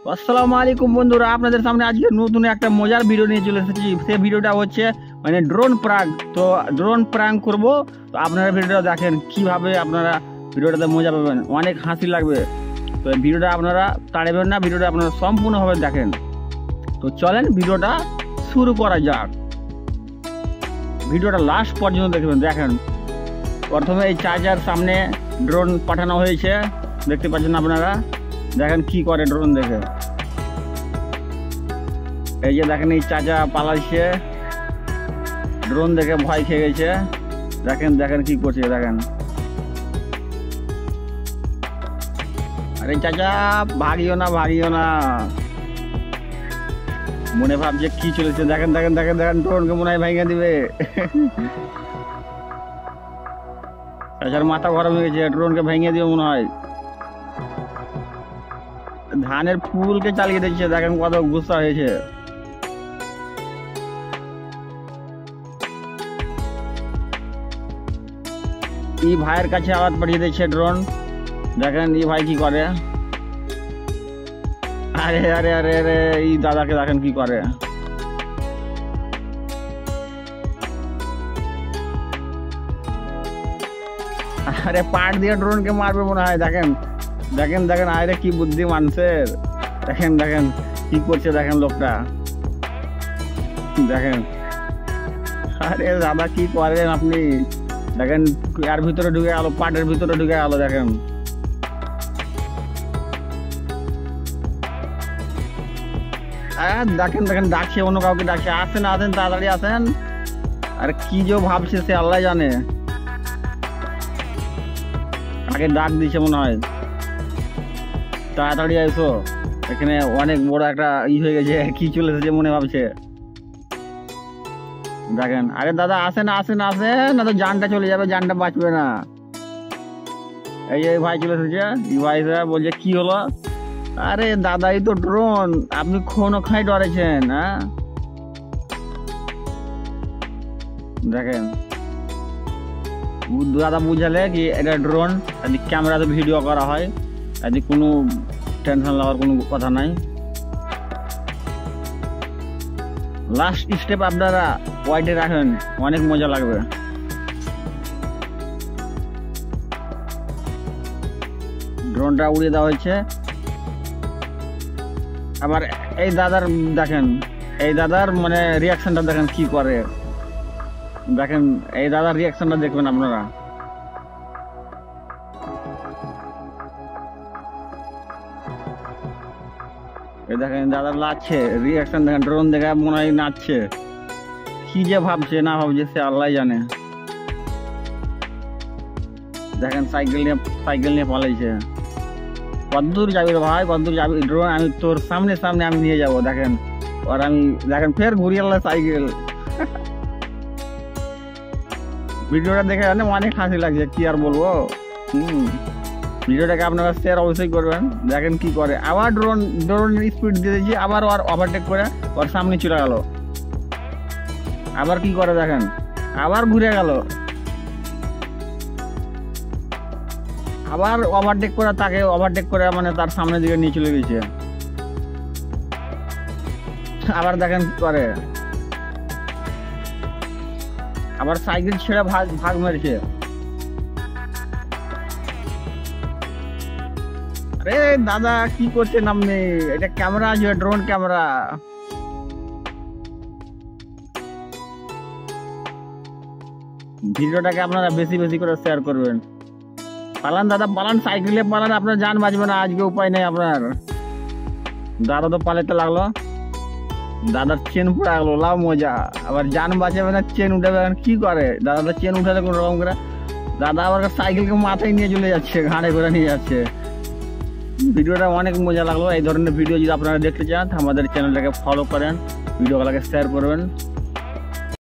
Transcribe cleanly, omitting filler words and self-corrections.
আসসালামু আলাইকুম বন্ধুরা, আপনাদের সামনে আজকে নতুন একটা মজার ভিডিও নিয়ে চলে এসেছি। সেই ভিডিওটা হচ্ছে মানে ড্রোন প্রাঙ্ক। তো ড্রোন প্রাঙ্ক করব, তো আপনারা ভিডিওটা দেখেন কিভাবে আপনারা ভিডিওটাতে মজা পাবেন, অনেক হাসি লাগবে। তো ভিডিওটা আপনারা তাড়াবেন না, ভিডিওটা আপনারা সম্পূর্ণভাবে দেখেন। তো চলেন ভিডিওটা শুরু করা যাক। ভিডিওটা লাস্ট পর্যন্ত দেখেন। প্রথমে এই চার্জার সামনে ড্রোন পাঠানো হয়েছে, দেখতে পাচ্ছেন আপনারা। দেখেন কি করে ড্রোন দেখে। এই যে দেখেন এই চাচা পালাইছে, ড্রোন দেখে ভয় খেয়ে গেছে। দেখেন দেখেন কি করছে, দেখেন। আরে চাচা ভাগিও না, মনে ভাবছে কি চলেছে। দেখেন দেখেন দেখেন দেখেন ড্রোনকে মনে হয় ভেঙে দিবে। চাচার মাথা গরম হয়ে গেছে, ড্রোনকে ভেঙে দিবে মনে হয়। ধানের ফুলকে চালিয়ে দিচ্ছে, দেখেন কত গুসা হয়েছে। এই ভাইয়ের কাছে আবার পাঠিয়ে দিচ্ছে ড্রোন। দেখেন এই ভাই কি করে। আরে আরে আরে আরে এই দাদাকে দেখেন কি করে। আরে পাট দিয়ে ড্রোনকে মারবে মনে হয়। দেখেন দেখেন দেখেন আরে কি বুদ্ধি মানুষের। দেখেন দেখেন কি করছে, দেখেন লোকটা। দেখেন আরে দাদা কি করেন আপনি। দেখেন এর ভিতরে ঢুকে গেল, পাটের ভিতরে ঢুকে গেল। দেখেন দেখেন দেখেন ডাকছে, অন্য কাউকে ডাকছে। আসেন আসেন তাড়াতাড়ি আসেন। আর কি যে ভাবছে সে আল্লাহ জানে। আগে ডাক দিছে মনে হয়, তাড়াতাড়ি আইসো। এখানে অনেক বড় একটা হয়ে গেছে, কি চলে এসেছে মনে ভাবছে। দেখেন আরে দাদা আসেন আসেন আসেন, না তো জানটা চলে যাবে, জানটা বাঁচবে না। এই যে ভাই চলে এসেছে, এই ভাই বলছে কি হলো। আরে দাদা এই তো ড্রোন, আপনি খাই ডরেছেন। হ্যাঁ দেখেন দাদা বুঝালে কি এটা ড্রোন, এদিক ক্যামেরাতে ভিডিও করা হয়, এদিক কোনো টেনশন নেওয়ার কোনো কথা নাই। লাস্ট স্টেপ আপনারা ওয়াইডে রাখেন, অনেক মজা লাগবে। ড্রোনটা উড়িয়ে দেওয়া হয়েছে। আবার এই দাদার দেখেন, এই দাদার মানে রিয়াকশনটা দেখেন কি করে। দেখেন এই দাদার রিয়াকশনটা দেখবেন আপনারা। এই দেখেন দাদার লাচছে রিয়াকশন, দেখেন ড্রোন দেখে মনে হয় নাচছে। কি যে ভাবছে না ভাবছে সে আল্লাহ জানে। দেখেন সাইকেল নিয়ে পালাইছে। কতদূর যাবি রে ভাই, কতদূর যাবি ড্রোন, আমি তোর সামনে সামনে আমি নিয়ে যাবো। দেখেন আর আমি দেখেন ফের ঘুরিয়ে আল্লাহ সাইকেল। ভিডিওটা দেখে অনেক হাসি লাগছে, কি আর বলবো। ভিডিওটাকে আপনারা শেয়ার অবশ্যই করবেন। দেখেন কি করে, আবার ড্রোন স্পিড দিয়ে দিয়েছি, আবার ওর ওভারটেক করে ওর সামনে চলে গেল। আবার কি করে দেখেন, আবার ঘুরে গেল, আবার ওভারটেক করে তাকে ওভারটেক করে মানে তার সামনে দিকে নিয়ে চলে গেছে। আবার দেখেন কি করে, আবার সাইকেল ছেড়ে ভাগ মেরেছে। আরে দাদা কি করছেন আপনি, এটা ক্যামেরা আছে, ড্রোন ক্যামেরা। ভিডিওটাকে আপনারা বেশি বেশি করে শেয়ার করবেন। পালান দাদা পালান, সাইকেলে পালান, আপনার জান বাঁচবে না আজকে, উপায় নেই আপনার। দাদা তো পালাতে লাগলো, দাদার চেন পড়ে গেলো, লাভ মজা। আবার জান বাঁচাবে না, চেন উঠাবে। কি করে দাদা, তো চেন উঠাতে কোন রকম করে। দাদা আবার সাইকেলকে মাথায় নিয়ে চলে যাচ্ছে, ঘাড়ে করে নিয়ে যাচ্ছে। ভিডিওটা অনেক মজা লাগলো। এই ধরনের ভিডিও যদি আপনারা দেখতে চান আমাদের চ্যানেলটাকে ফলো করেন, ভিডিওগুলোকে শেয়ার করবেন।